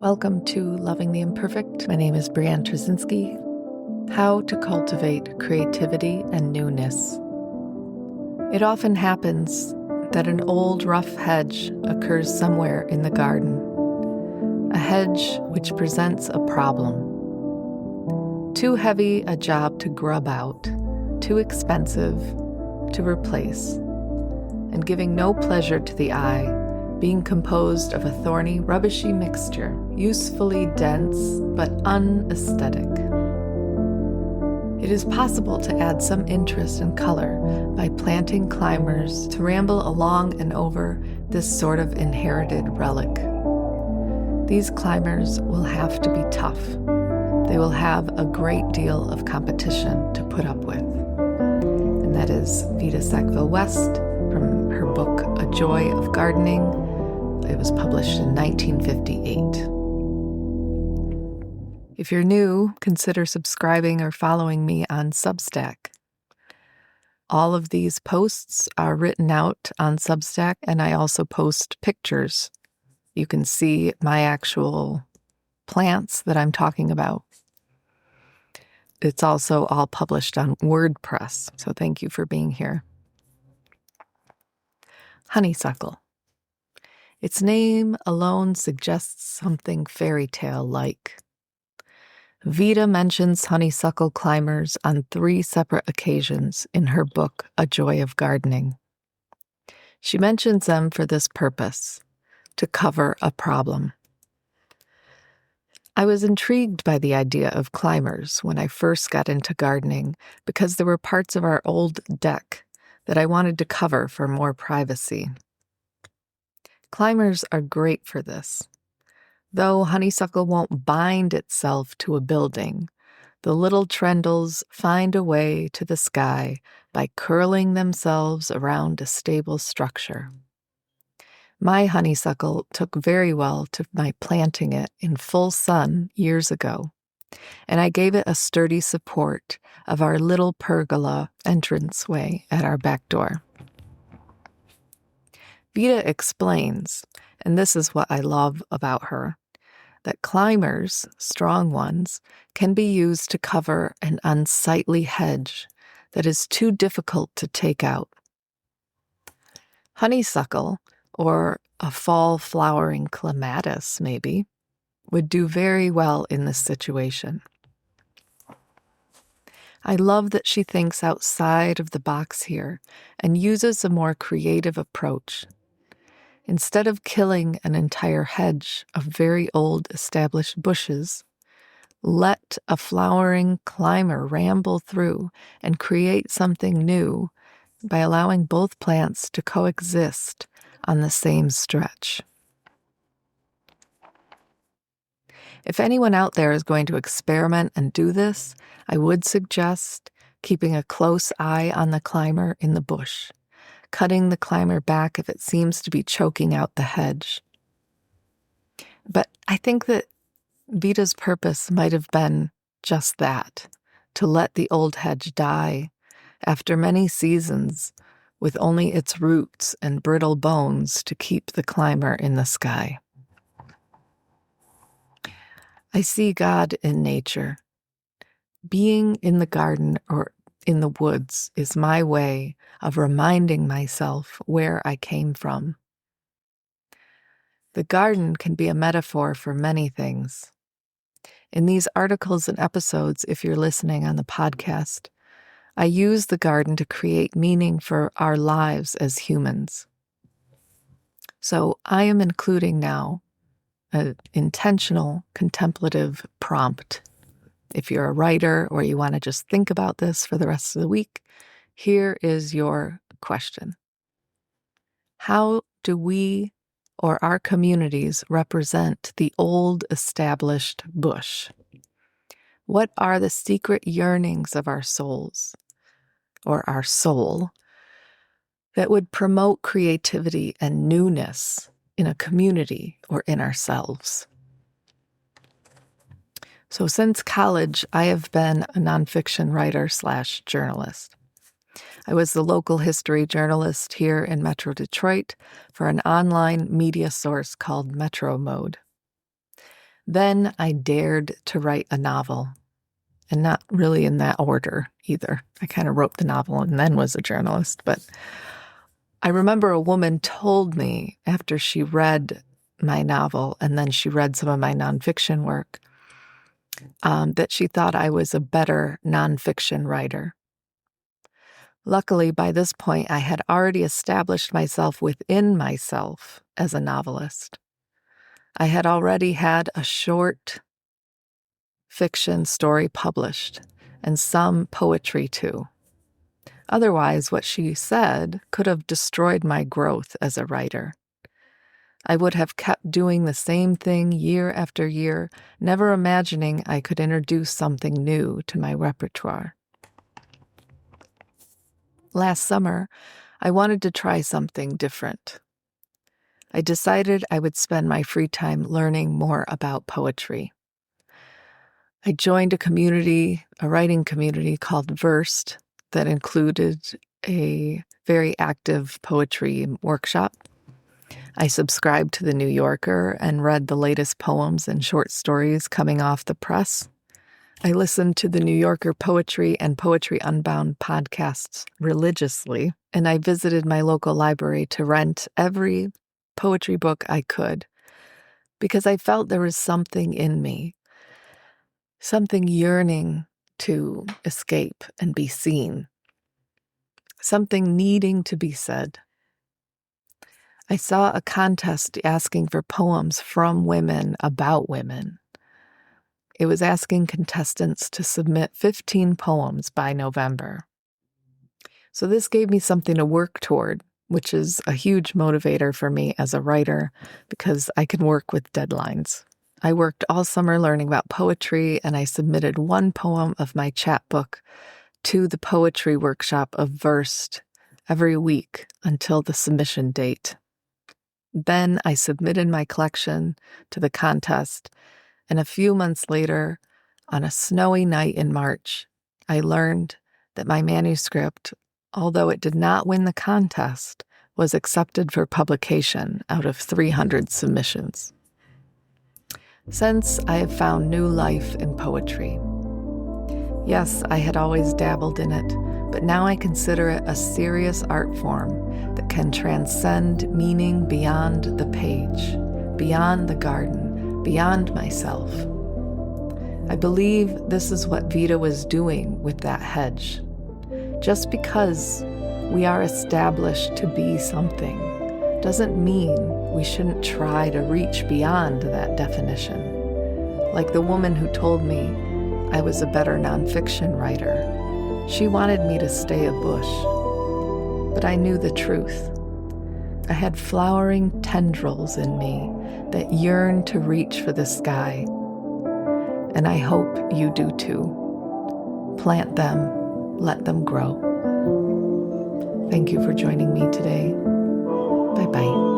Welcome to Loving the Imperfect. My name is Brianne Trzynski. How to cultivate creativity and newness. It often happens that an old rough hedge occurs somewhere in the garden, a hedge which presents a problem. Too heavy a job to grub out, too expensive to replace, and giving no pleasure to the eye, being composed of a thorny, rubbishy mixture, usefully dense but unaesthetic. It is possible to add some interest and color by planting climbers to ramble along and over this sort of inherited relic. These climbers will have to be tough. They will have a great deal of competition to put up with. And that is Vita Sackville-West from her book, A Joy of Gardening. It was published in 1958. If you're new, consider subscribing or following me on Substack. All of these posts are written out on Substack, and I also post pictures. You can see my actual plants that I'm talking about. It's also all published on WordPress, so thank you for being here. Honeysuckle. Its name alone suggests something fairy tale-like. Vita mentions honeysuckle climbers on 3 separate occasions in her book, A Joy of Gardening. She mentions them for this purpose, to cover a problem. I was intrigued by the idea of climbers when I first got into gardening because there were parts of our old deck that I wanted to cover for more privacy. Climbers are great for this. Though honeysuckle won't bind itself to a building, the little trendles find a way to the sky by curling themselves around a stable structure. My honeysuckle took very well to my planting it in full sun years ago, and I gave it a sturdy support of our little pergola entranceway at our back door. Vita explains, and this is what I love about her, that climbers, strong ones, can be used to cover an unsightly hedge that is too difficult to take out. Honeysuckle, or a fall flowering clematis maybe, would do very well in this situation. I love that she thinks outside of the box here and uses a more creative approach. Instead of killing an entire hedge of very old established bushes, let a flowering climber ramble through and create something new by allowing both plants to coexist on the same stretch. If anyone out there is going to experiment and do this, I would suggest keeping a close eye on the climber in the bush, cutting the climber back if it seems to be choking out the hedge. But I think that Vita's purpose might have been just that, to let the old hedge die after many seasons with only its roots and brittle bones to keep the climber in the sky. I see God in nature. Being in the garden or in the woods is my way of reminding myself where I came from. The garden can be a metaphor for many things. In these articles and episodes, if you're listening on the podcast, I use the garden to create meaning for our lives as humans. So I am including now an intentional contemplative prompt. If you're a writer or you want to just think about this for the rest of the week, here is your question. How do we or our communities represent the old established bush? What are the secret yearnings of our souls, or our soul, that would promote creativity and newness in a community or in ourselves? So since college, I have been a nonfiction writer/journalist. I was the local history journalist here in Metro Detroit for an online media source called Metro Mode. Then I dared to write a novel, and not really in that order either. I kind of wrote the novel and then was a journalist. But I remember a woman told me after she read my novel and then she read some of my nonfiction work that she thought I was a better nonfiction writer. Luckily, by this point, I had already established myself within myself as a novelist. I had already had a short fiction story published, and some poetry too. Otherwise, what she said could have destroyed my growth as a writer. I would have kept doing the same thing year after year, never imagining I could introduce something new to my repertoire. Last summer, I wanted to try something different. I decided I would spend my free time learning more about poetry. I joined a writing community called Versed, that included a very active poetry workshop. I subscribed to The New Yorker and read the latest poems and short stories coming off the press. I listened to the New Yorker Poetry and Poetry Unbound podcasts religiously, and I visited my local library to rent every poetry book I could, because I felt there was something in me, something yearning to escape and be seen, something needing to be said. I saw a contest asking for poems from women about women. It was asking contestants to submit 15 poems by November. So this gave me something to work toward, which is a huge motivator for me as a writer because I can work with deadlines. I worked all summer learning about poetry, and I submitted one poem of my chapbook to the poetry workshop of Versed every week until the submission date. Then I submitted my collection to the contest, and a few months later, on a snowy night in March, I learned that my manuscript, although it did not win the contest, was accepted for publication out of 300 submissions. Since, I have found new life in poetry. Yes, I had always dabbled in it, but now I consider it a serious art form that can transcend meaning beyond the page, beyond the garden, beyond myself. I believe this is what Vita was doing with that hedge. Just because we are established to be something doesn't mean we shouldn't try to reach beyond that definition. Like the woman who told me I was a better nonfiction writer. She wanted me to stay a bush, but I knew the truth. I had flowering tendrils in me that yearned to reach for the sky, and I hope you do too. Plant them, let them grow. Thank you for joining me today. Bye-bye.